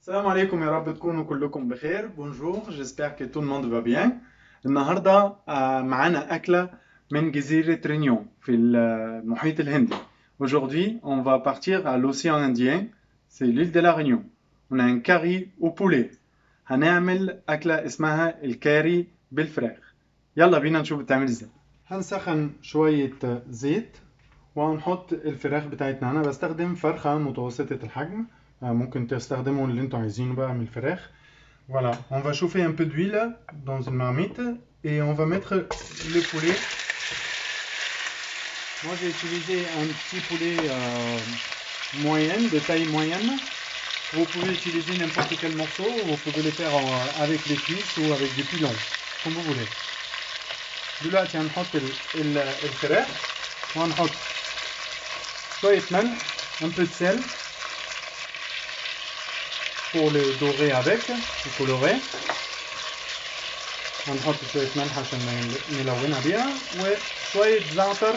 السلام عليكم، يا رب تكونوا كلكم بخير. بونجور، j'espère que tout le monde va bien. النهارده معانا أكلة من جزيرة رينيون في المحيط الهندي. Aujourd'hui, on va partir à l'océan Indien, c'est l'île de la Réunion. On a un curry au poulet. هنعمل أكلة اسمها الكاري بالفراخ. يلا بينا نشوف بتعمل ازاي. هنسخن شوية زيت وهنحط الفراخ بتاعتنا. انا بستخدم فرخة متوسطة الحجم، ممكن تستخدموا اللي انتوا عايزينه بقى من الفراخ. Voilà, on va chauffer un peu d'huile dans une marmite et on va mettre le poulet. Moi j'ai utilisé un petit poulet moyenne, de taille moyenne. Vous pouvez utiliser n'importe quel morceau, vous pouvez le faire avec les cuisses ou avec des pilons, comme vous voulez. دلوقتي هنحط الفراخ وهنحط شوية ملح, un peu de sel pour le dorer avec, le colorer. هنحط شوية ملح عشان نلونها بيها وشوية زعتر,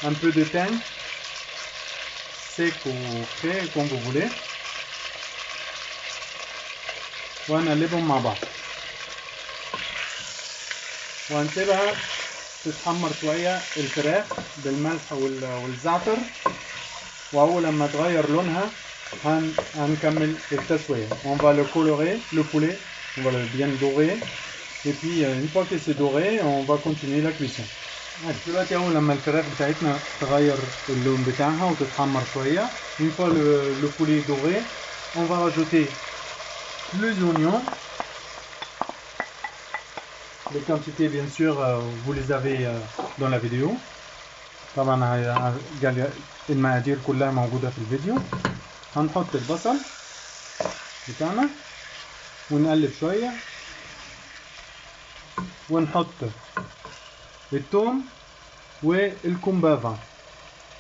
un peu de thym sec ou frais comme vous voulez, وهنقلبهم مع بعض وهنسيبها تتحمر شوية الفراخ بالملح والزعتر. وأول لما تغير لونها هنكمل التسوية. On va le colorer, le poulet, on va le bien dorer. Et puis une fois que c'est doré, on va continuer la cuisson. دلوقتي أول لما الفراخ بتاعتنا تغير اللون بتاعها وتتحمر شوية, une fois le poulet est doré, on va rajouter les oignons. Les quantités bien sûr vous les avez dans la vidéo. طبعا المقادير كلها موجودة في الفيديو. هنحط البصل بتاعنا ونقلب شوية ونحط الثوم والكمبافا.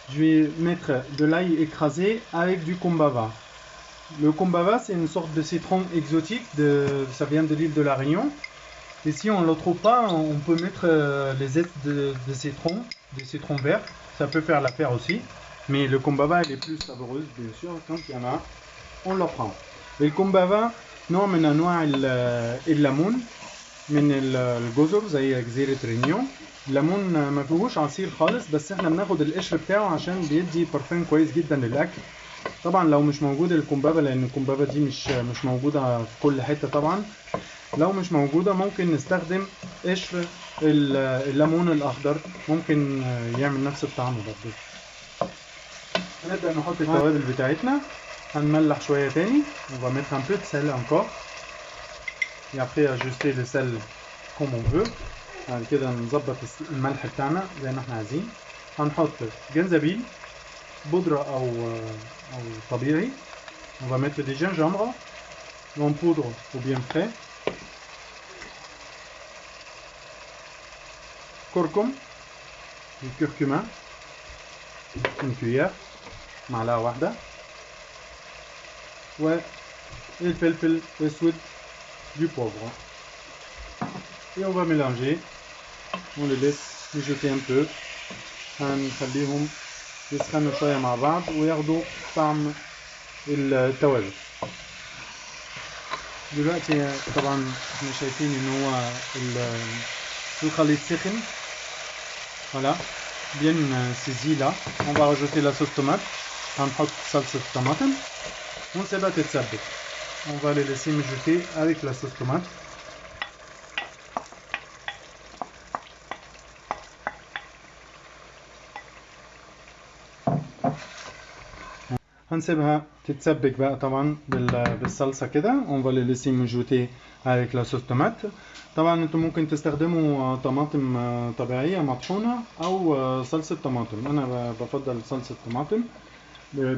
Je vais mettre de l'ail écrasé avec du kumbava. Le kumbava c'est une sorte de citron exotique, ça vient de l'île de la Réunion. Et si on ne le trouve pas, on peut mettre les zestes de citron, des citrons verts, ça peut faire l'affaire aussi. Mais le kumbava il est plus savoureuse bien sûr, quand il y en a, on le prend. Le kumbava نوع من أنواع الليمون من الجزر زي جزيرة رينيون. الليمون ما فيهوش عصير خالص, بس احنا بناخد القشر بتاعه عشان بيدي برفان كويس جدا للأكل. طبعا لو مش موجود الكمبافة, لأن الكمبافة دي مش موجودة في كل حتة طبعا, لو مش موجودة ممكن نستخدم قشر الليمون الأخضر, ممكن يعمل نفس الطعم برضه. هنبدأ نحط التوابل بتاعتنا. هنملح شوية تاني, on va mettre un peu de sel encore et après ajuster le sel comme on veut. بعد كده نظبط الملح بتاعنا زي ما احنا عايزين. هنحط جنزبيل بودرة أو طبيعي. On va mettre des gingembre en poudre ou bien frais. كركم, du curcuma, une cuillère, معلقة واحدة, والفلفل الأسود, du poivre. Et on va mélanger, on les laisse mijoter un peu, هنخليهم يسخنوا شوية مع بعض وياخدوا طعم التوابل. دلوقتي طبعا احنا شايفين ان هو الخليط سخن. Voilà, bien saisi là. On va rajouter la sauce tomate. هنحط صلصة طماطم ونسيبها تتسبك. On va les laisser mijoter avec la sauce tomate. هنسيبها تتسبك بقى طبعا بالصلصة كده. On va les laisser mijoter avec la sauce tomate. طبعا انتم ممكن تستخدموا طماطم طبيعية مطحونة او صلصة طماطم. انا بفضل صلصة طماطم.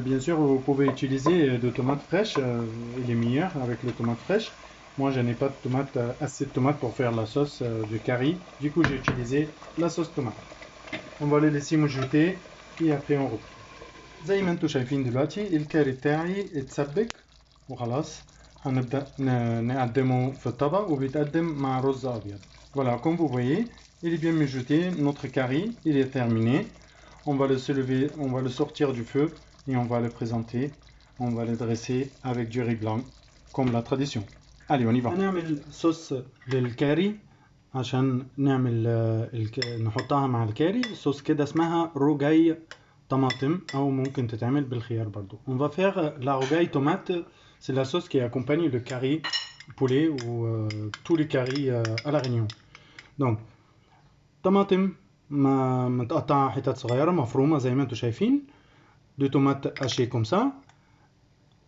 Bien sûr vous pouvez utiliser de tomates fraîches, il est meilleur avec les tomates fraîches. Moi je n'ai pas de tomates, assez de tomates pour faire la sauce de curry, du coup j'ai utilisé la sauce tomate. On va les laisser mijoter et après on reprend. زي ما انتم شايفين دلوقتي الكاري بتاعي اتسبك وخلاص. هنبدأ نقدمه في الطبق وبيتقدم مع رز أبيض. Voilà, comme vous voyez, il est bien mijoté, notre curry, il est terminé. On va le soulever, on va le sortir du feu et on va le présenter on va les dresser avec du riz blanc comme la tradition. Allez, on y va. نعمل صوص للكاري عشان نعمل نحطها مع الكاري. صوص كده اسمها روجاي طماطم او ممكن تتعمل بالخيار برضو. On va faire la rogaille tomate. C'est la sauce qui accompagne le curry poulet ou tous les currys à la Réunion. Donc طماطم متقطعة حتت صغيرة مفرومة زي ما انتم شايفين. دو تومات هاشي كوم سا.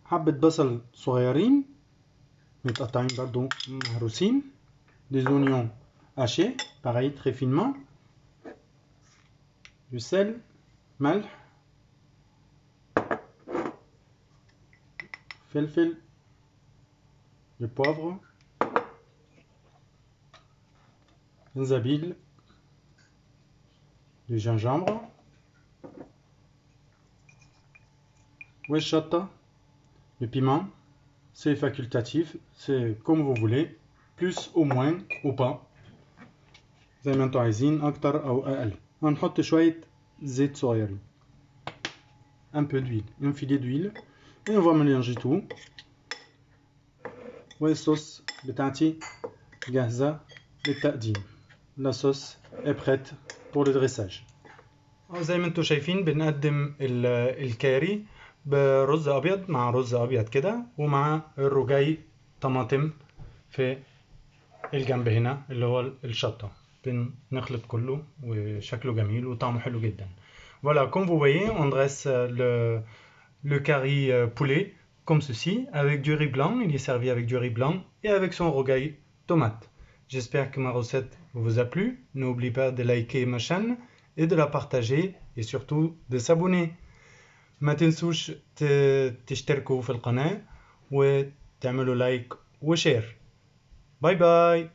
حبة بصل صغيرين متقطعين برضو مهروسين. Des oignons hachés, pareil très finement. Du sel, ملح, فلفل, du poivre, زنجبيل, du gingembre, والشطة, le piment. C'est facultatif, c'est comme vous voulez, plus ou moins ou pas. زي ما انتم عايزين اكتر او اقل. هنحط شوية زيت صغيرين. Un peu d'huile, un filet d'huile. Et on va mélanger tout. والصوص بتاعتي جاهزة للتقديم. La sauce est prête pour le dressage. زي ما انتم شايفين بنقدم الكاري برز ابيض مع رز ابيض كده ومع الرجاي طماطم في الجنب هنا اللي هو الشطة. بنخلط كله وشكله جميل وطعمه حلو جدا. Voilà, comme vous voyez, on dresse le curry poulet comme ceci avec du riz blanc. Il est servi avec du riz blanc et avec son rogaille tomate. J'espère que ma recette vous a plu. N'oubliez pas de liker ma chaîne et de la partager et surtout de s'abonner. ما تنسوش تشتركوا في القناة وتعملوا لايك وشير. باي باي.